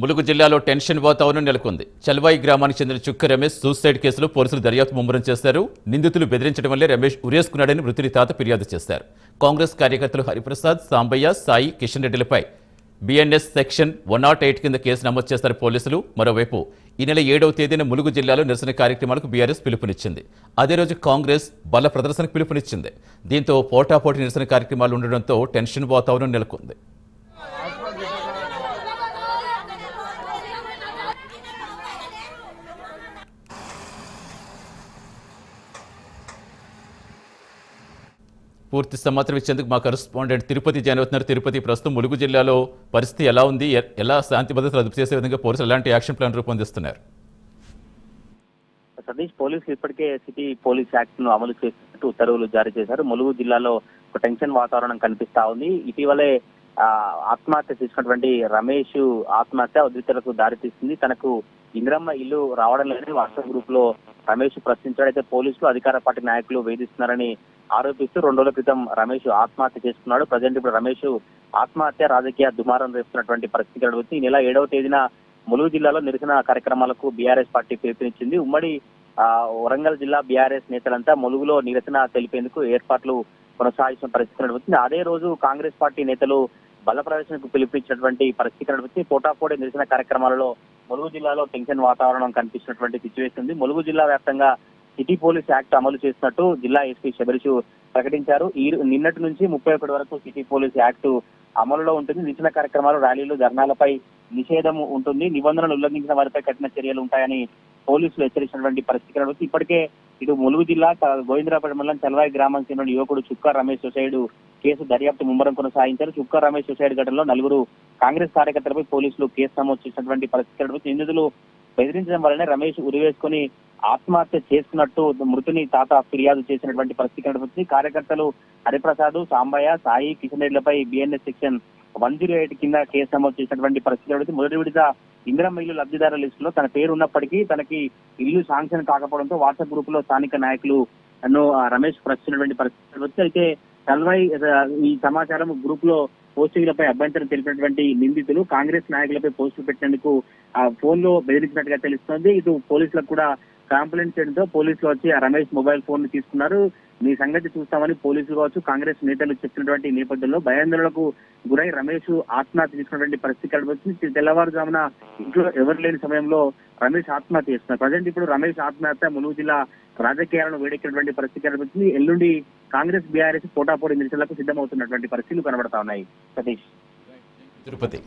ములుగు జిల్లాలో టెన్షన్ వాతావరణం నెలకొంది. చల్వాయి గ్రామానికి చెందిన చుక్క రమేష్ సూసైడ్ కేసులో పోలీసులు దర్యాప్తు ముమ్మరం చేశారు. నిందితులు బెదిరించడం వల్లే రమేష్ ఉరేసుకున్నాడని మృతుడి తాత ఫిర్యాదు చేశారు. కాంగ్రెస్ కార్యకర్తలు హరిప్రసాద్, సాంబయ్య, సాయి, కిషన్ రెడ్డిలపై బిఎన్ఎస్ సెక్షన్ 108 కింద కేసు నమోదు చేశారు పోలీసులు. మరోవైపు ఈ నెల 7వ తేదీన ములుగు జిల్లాలో నిరసన కార్యక్రమాలకు బీఆర్ఎస్ పిలుపునిచ్చింది. అదే రోజు కాంగ్రెస్ బల ప్రదర్శనకు పిలుపునిచ్చింది. దీంతో పోటాపోటీ నిరసన కార్యక్రమాలు ఉండడంతో టెన్షన్ వాతావరణం నెలకొంది. పూర్తి సమాచారం ఇచ్చేందుకు మా కరెస్పాండెంట్ తిరుపతి జాయిన్ అవుతున్నారు. తిరుపతి, ప్రస్తుతం ములుగు జిల్లాలో పరిస్థితి ఎలా ఉంది? ఎలా శాంతి భద్రతలు అదుపు చేసే విధంగా పోలీసులు ఎలాంటి యాక్షన్ ప్లాన్ రూపొందిస్తున్నారు? సతీష్, పోలీసులు ఇప్పటికే సిటీ పోలీస్ యాక్ట్ ను అమలు చేసినట్టు ఉత్తర్వులు జారీ చేశారు. ములుగు జిల్లాలో ఒక టెన్షన్ వాతావరణం కనిపిస్తా ఉంది. ఇటీవలే ఆత్మహత్య చేసినటువంటి రమేష్ ఆత్మహత్య ఉద్రిక్తతలకు దారితీస్తుంది. తనకు ఇంద్రమ్మ ఇల్లు రావడం లేదని వాట్సాప్ గ్రూప్ లో రమేష్ ప్రశ్నించాడు. అయితే పోలీసులు అధికార పార్టీ నాయకులు వేధిస్తున్నారని ఆరోపిస్తూ 2 రోజుల క్రితం రమేష్ ఆత్మహత్య చేసుకున్నాడు. ప్రజెంట్ ఇప్పుడు రమేష్ ఆత్మహత్య రాజకీయ దుమారం రేపుతున్నటువంటి పరిస్థితి కనబడుతుంది. ఈ నెల 7వ తేదీన ములుగు జిల్లాలో నిరసన కార్యక్రమాలకు బీఆర్ఎస్ పార్టీ పిలుపునిచ్చింది. ఉమ్మడి వరంగల్ జిల్లా బీఆర్ఎస్ నేతలంతా ములుగులో నిరసన తెలిపేందుకు ఏర్పాట్లు కొనసాగిస్తున్న పరిస్థితి నడుపుతుంది. అదే రోజు కాంగ్రెస్ పార్టీ నేతలు బల ప్రదర్శనకు పిలుపునిచ్చినటువంటి పరిస్థితి నడుపుతుంది. పోటాపోటీ నిరసన కార్యక్రమాలలో ములుగు జిల్లాలో టెన్షన్ వాతావరణం కనిపిస్తున్నటువంటి సిచ్యువేషన్ ఉంది. ములుగు జిల్లా వ్యాప్తంగా సిటీ పోలీస్ యాక్ట్ అమలు చేసినట్టు జిల్లా ఎస్పీ శబరిషు ప్రకటించారు. నిన్నటి నుంచి 31 వరకు సిటీ పోలీస్ యాక్ట్ అమలులో ఉంటుంది. నిరసన కార్యక్రమాలు, ర్యాలీలు, ధర్నాలపై నిషేధం ఉంటుంది. నిబంధనలు ఉల్లంఘించిన వారిపై కఠిన చర్యలు ఉంటాయని పోలీసులు హెచ్చరించినటువంటి పరిస్థితి కనబడుతుంది. ఇప్పటికే ఇటు ములుగు జిల్లా గోవిందరాపేట మండలం చల్వాయి గ్రామానికి చెందిన యువకుడు చుక్క రమేష్ సూసైడ్ కేసు దర్యాప్తు ముమ్మరం కొనసాగించారు. చుక్క రమేష్ సూసైడ్ ఘటనలో 4 కాంగ్రెస్ కార్యకర్తలపై పోలీసులు కేసు నమోదు చేసినటువంటి పరిస్థితి కనబడుతుంది. నిందితులు బెదిరించడం వల్లనే రమేష్ ఉరివేసుకుని ఆత్మహత్య చేసుకున్నట్టు మృతుని తాత ఫిర్యాదు చేసినటువంటి పరిస్థితి కనబడుతుంది. కార్యకర్తలు హరిప్రసాద్, సాంబయ్య, సాయి, కిషన్ రెడ్డిలపై బిఎన్ఎస్ సెక్షన్ 108 కింద కేసు నమోదు చేసినటువంటి పరిస్థితి కనబడుతుంది. మొదటి విడత ఇందిరమ్మ ఇల్లు లబ్ధిదారుల లిస్టులో తన పేరు ఉన్నప్పటికీ తనకి ఇల్లు శాంక్షన్ కాకపోవడంతో వాట్సాప్ గ్రూప్ లో స్థానిక నాయకులు రమేష్ ప్రశ్నించినటువంటి పరిస్థితి. అయితే చల్వాయి ఈ సమాచారం గ్రూప్ లో పోస్టింగ్లపై అభ్యంతరం తెలిపినటువంటి నిందితులు కాంగ్రెస్ నాయకులపై పోస్టులు పెట్టేందుకు ఫోన్ లో బెదిరించినట్టుగా తెలుస్తోంది. ఇటు పోలీసులకు కూడా కంప్లైంట్ చేయడంతో పోలీసులు వచ్చి ఆ రమేష్ మొబైల్ ఫోన్ ని తీసుకున్నారు. మీ సంగతి చూస్తామని పోలీసులు కావచ్చు, కాంగ్రెస్ నేతలు చెప్పినటువంటి నేపథ్యంలో భయాందోళనకు గురై రమేష్ ఆత్మహత్య చేసుకున్నటువంటి పరిస్థితి కనబడుతుంది. తెల్లవారుజామున ఇంట్లో ఎవరు లేని సమయంలో రమేష్ ఆత్మహత్య చేస్తున్నారు. ప్రజెంట్ ఇప్పుడు రమేష్ ఆత్మహత్య ములుగు జిల్లా రాజకీయాలను వేడెక్కినటువంటి పరిస్థితి కనబడుతుంది. ఎల్లుండి కాంగ్రెస్ బీఆర్ఎస్ పోటాపోటీ నిరసనలకు సిద్ధమవుతున్నటువంటి పరిస్థితులు కనబడతా ఉన్నాయి. సతీష్, తిరుపతి.